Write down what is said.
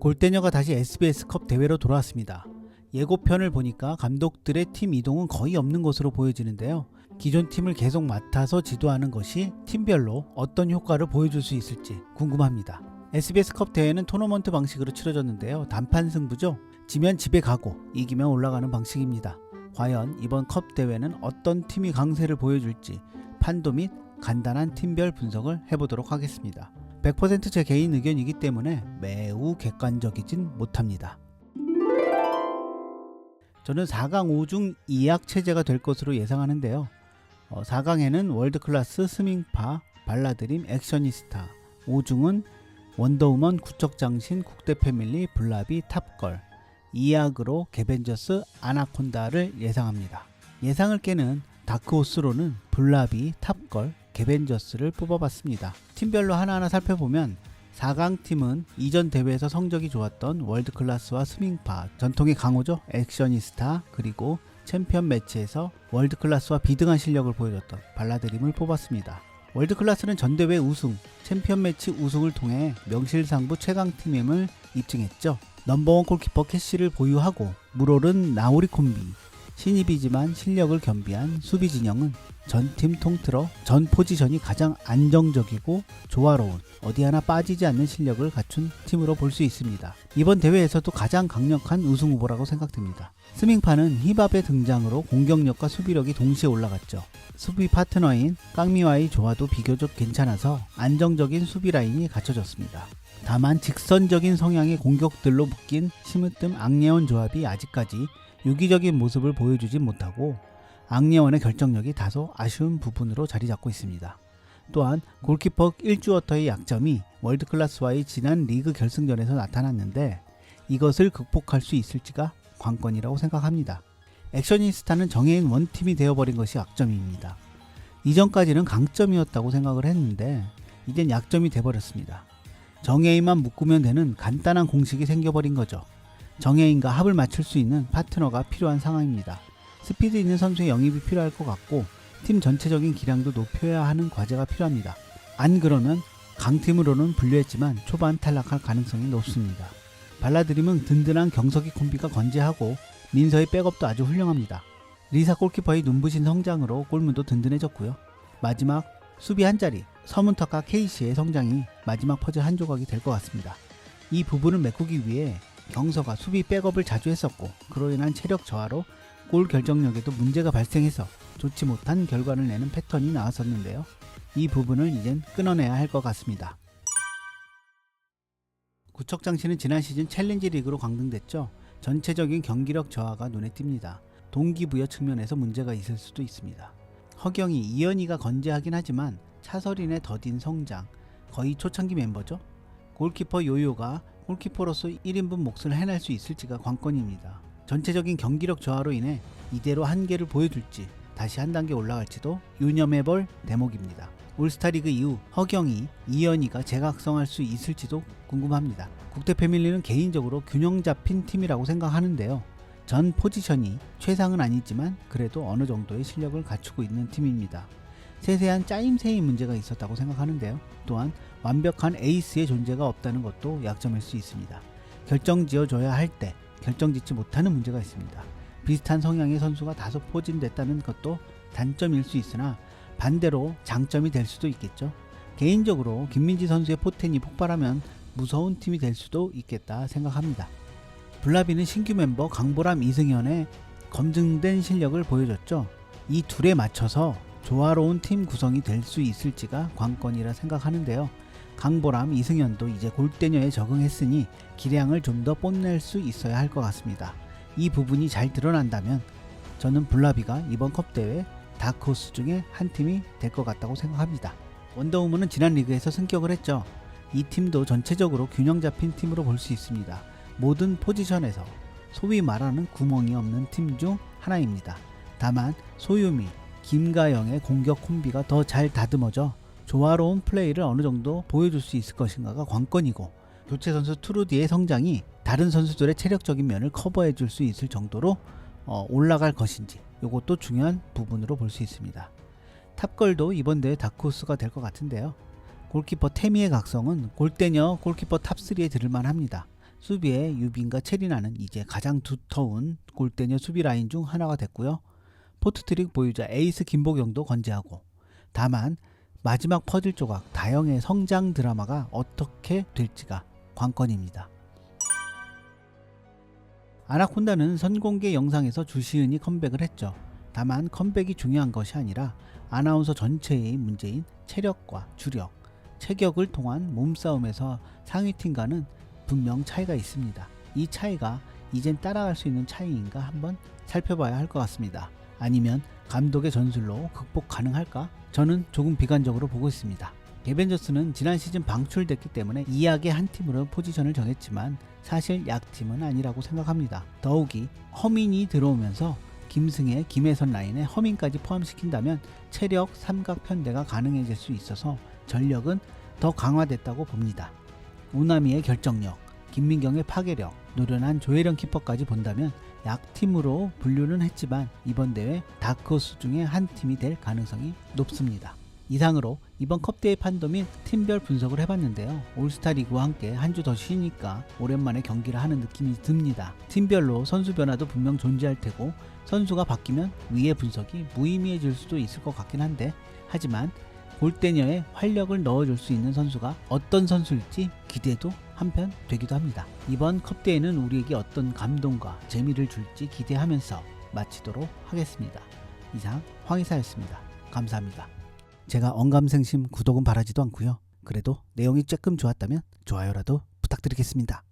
골대녀가 다시 SBS컵 대회로 돌아왔습니다. 예고편을 보니까 감독들의 팀 이동은 거의 없는 것으로 보여지는데요. 기존 팀을 계속 맡아서 지도하는 것이 팀별로 어떤 효과를 보여줄 수 있을지 궁금합니다. SBS컵 대회는 토너먼트 방식으로 치러졌는데요. 단판 승부죠. 지면 집에 가고 이기면 올라가는 방식입니다. 과연 이번 컵 대회는 어떤 팀이 강세를 보여줄지 판도 및 간단한 팀별 분석을 해보도록 하겠습니다. 100% 제 개인 의견이기 때문에 매우 객관적이진 못합니다. 저는 4강 5중 2약 체제가 될 것으로 예상하는데요. 4강에는 월드클래스, 스밍파, 발라드림, 액셔니스타, 5중은 원더우먼, 구척장신, 국대패밀리, 블라비, 탑걸, 2약으로 개벤저스, 아나콘다를 예상합니다. 예상을 깨는 다크호스로는 블라비, 탑걸, 개벤저스를 뽑아봤습니다. 팀별로 하나하나 살펴보면 4강 팀은 이전 대회에서 성적이 좋았던 월드클래스와 스밍파, 전통의 강호죠. 액셔니스타, 그리고 챔피언 매치에서 월드클래스와 비등한 실력을 보여줬던 발라드림을 뽑았습니다. 월드클래스는 전대회 우승, 챔피언 매치 우승을 통해 명실상부 최강팀임을 입증했죠. 넘버원 골키퍼 캐시를 보유하고 물오른 나우리 콤비, 신입이지만 실력을 겸비한 수비 진영은 전 팀 통틀어 전 포지션이 가장 안정적이고 조화로운, 어디 하나 빠지지 않는 실력을 갖춘 팀으로 볼 수 있습니다. 이번 대회에서도 가장 강력한 우승 후보라고 생각됩니다. 스밍파는 힙합의 등장으로 공격력과 수비력이 동시에 올라갔죠. 수비 파트너인 깡미와의 조화도 비교적 괜찮아서 안정적인 수비 라인이 갖춰졌습니다. 다만 직선적인 성향의 공격들로 묶인 심으뜸 악예원 조합이 아직까지 유기적인 모습을 보여주지 못하고 악예원의 결정력이 다소 아쉬운 부분으로 자리 잡고 있습니다. 또한 골키퍼 일주어터의 약점이 월드클래스와의 지난 리그 결승전에서 나타났는데 이것을 극복할 수 있을지가 관건이라고 생각합니다. 액셔니스타는 정해인 원팀이 되어버린 것이 약점입니다. 이전까지는 강점이었다고 생각을 했는데 이젠 약점이 돼버렸습니다. 정해인만 묶으면 되는 간단한 공식이 생겨버린 거죠. 정해인과 합을 맞출 수 있는 파트너가 필요한 상황입니다. 스피드 있는 선수의 영입이 필요할 것 같고 팀 전체적인 기량도 높여야 하는 과제가 필요합니다. 안 그러면 강팀으로는 분류했지만 초반 탈락할 가능성이 높습니다. 발라드림은 든든한 경석이 콤비가 건재하고 민서의 백업도 아주 훌륭합니다. 리사 골키퍼의 눈부신 성장으로 골문도 든든해졌고요. 마지막 수비 한 자리, 서문턱과 케이시의 성장이 마지막 퍼즐 한 조각이 될 것 같습니다. 이 부분을 메꾸기 위해 경서가 수비 백업을 자주 했었고 그로 인한 체력 저하로 골 결정력에도 문제가 발생해서 좋지 못한 결과를 내는 패턴이 나왔었는데요. 이 부분을 이젠 끊어내야 할 것 같습니다. 구척장신은 지난 시즌 챌린지 리그로 강등됐죠. 전체적인 경기력 저하가 눈에 띕니다. 동기부여 측면에서 문제가 있을 수도 있습니다. 허경이, 이현희가 건재하긴 하지만 차설인의 더딘 성장, 거의 초창기 멤버죠. 골키퍼 요요가 골키퍼로서 1인분 몫을 해낼 수 있을지가 관건입니다. 전체적인 경기력 저하로 인해 이대로 한계를 보여줄지 다시 한 단계 올라갈지도 유념해볼 대목입니다. 올스타리그 이후 허경이, 이현희가 재각성할 수 있을지도 궁금합니다. 국대패밀리는 개인적으로 균형 잡힌 팀이라고 생각하는데요. 전 포지션이 최상은 아니지만 그래도 어느 정도의 실력을 갖추고 있는 팀입니다. 세세한 짜임새의 문제가 있었다고 생각하는데요. 또한 완벽한 에이스의 존재가 없다는 것도 약점일 수 있습니다. 결정지어줘야 할 때 결정짓지 못하는 문제가 있습니다. 비슷한 성향의 선수가 다소 포진됐다는 것도 단점일 수 있으나 반대로 장점이 될 수도 있겠죠. 개인적으로 김민지 선수의 포텐이 폭발하면 무서운 팀이 될 수도 있겠다 생각합니다. 블라비는 신규 멤버 강보람, 이승현의 검증된 실력을 보여줬죠. 이 둘에 맞춰서 조화로운 팀 구성이 될 수 있을지가 관건이라 생각하는데요. 강보람, 이승현도 이제 골대녀에 적응했으니 기량을 좀 더 뽐낼 수 있어야 할 것 같습니다. 이 부분이 잘 드러난다면 저는 블라비가 이번 컵대회 다크호스 중에 한 팀이 될 것 같다고 생각합니다. 원더우먼은 지난 리그에서 승격을 했죠. 이 팀도 전체적으로 균형 잡힌 팀으로 볼 수 있습니다. 모든 포지션에서 소위 말하는 구멍이 없는 팀 중 하나입니다. 다만 소유미, 김가영의 공격 콤비가 더 잘 다듬어져 조화로운 플레이를 어느 정도 보여줄 수 있을 것인가가 관건이고 교체 선수 투루디의 성장이 다른 선수들의 체력적인 면을 커버해 줄 수 있을 정도로 올라갈 것인지 이것도 중요한 부분으로 볼 수 있습니다. 탑걸도 이번 대회 다크호스가 될 것 같은데요. 골키퍼 태미의 각성은 골대녀 골키퍼 탑3에 들을만 합니다. 수비에 유빈과 체리나는 이제 가장 두터운 골대녀 수비 라인 중 하나가 됐고요. 포트트릭 보유자 에이스 김보경도 건재하고, 다만 마지막 퍼즐 조각 다영의 성장 드라마가 어떻게 될지가 관건입니다. 아나콘다는 선공개 영상에서 주시은이 컴백을 했죠. 다만 컴백이 중요한 것이 아니라 아나운서 전체의 문제인 체력과 주력, 체격을 통한 몸싸움에서 상위팀과는 분명 차이가 있습니다. 이 차이가 이젠 따라갈 수 있는 차이인가 한번 살펴봐야 할 것 같습니다. 아니면 감독의 전술로 극복 가능할까? 저는 조금 비관적으로 보고 있습니다. 개벤저스는 지난 시즌 방출됐기 때문에 이악의 한 팀으로 포지션을 정했지만 사실 약팀은 아니라고 생각합니다. 더욱이 허민이 들어오면서 김승혜, 김혜선 라인에 허민까지 포함시킨다면 체력 삼각편대가 가능해질 수 있어서 전력은 더 강화됐다고 봅니다. 우나미의 결정력, 김민경의 파괴력, 노련한 조혜련 키퍼까지 본다면 약팀으로 분류는 했지만 이번 대회 다크호스 중에 한 팀이 될 가능성이 높습니다. 이상으로 이번 컵대회 판도 및 팀별 분석을 해봤는데요. 올스타 리그와 함께 한 주 더 쉬니까 오랜만에 경기를 하는 느낌이 듭니다. 팀별로 선수 변화도 분명 존재할 테고 선수가 바뀌면 위의 분석이 무의미해질 수도 있을 것 같긴 한데, 하지만 골대녀에 활력을 넣어줄 수 있는 선수가 어떤 선수일지 기대도 한편 되기도 합니다. 이번 컵대회는 우리에게 어떤 감동과 재미를 줄지 기대하면서 마치도록 하겠습니다. 이상 황의사였습니다. 감사합니다. 제가 언감생심 구독은 바라지도 않고요. 그래도 내용이 조금 좋았다면 좋아요라도 부탁드리겠습니다.